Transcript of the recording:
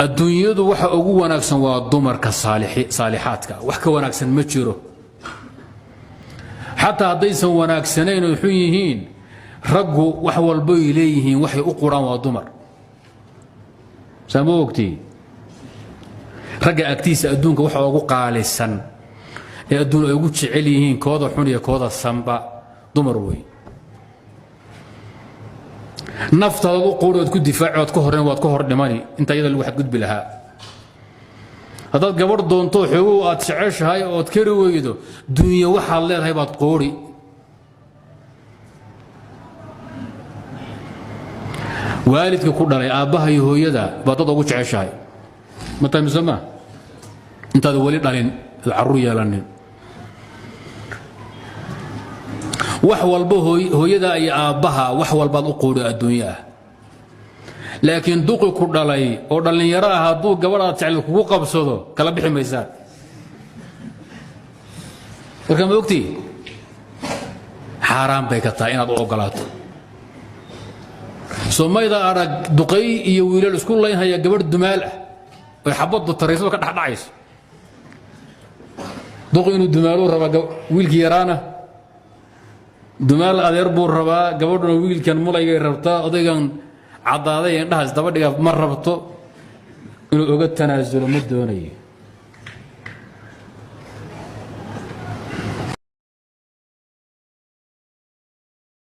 الدنيا دو وحا ugu wanaagsan waa dumarka saalixaadka wax ka wanaagsan ma jiro حتى haddaysan wanaagsaneyn oo xun yihiin raggu wax walba ay leeyihiin waxay u quraan waa dumar samoogti ragga agtiisa adduunka waxa ugu qaalisan ee adduun ay ugu jecel yihiin kooda xun iyo kooda sanba dumar way naftaada u qoorood ku difaacood ka horeen waad ka hor dhimani inta iyada lagu xadgudbi lahaa haddaad gabadh doonto xogow aad jeceshahay ood kari weydo dunya waxaad leedahay baad qoori waalidka ku dhalay aabbaha iyo hooyada baad dad ugu jeceshahay mata misama intaad wali dhalin carruur yeelanin wax walba hooyada iyo aabbaha wax walbaad u qoori adduunyo ah laakiin duqi ku dhalay oo dhalinyaro ah hadduu gabadhaad jecel kugu qabsado kala bixi maysaa marka ma ogtii xaaraan bay ka tahay inaad u ogolaato soomayda arag duqay iyo wiilal isku laynhaya gabadh dumaal ah oo xabaddu taraysada ka dhaxdhacayso duqi inuu dumaaluu rabaa wiilkii yaraana dumaal adeer buu rabaa gabadhuna wiilkan mulaygay rabtaa odaygan caddaaday indhahaas daba dhiga ma rabto inuu oga tanaasulo ma doonayo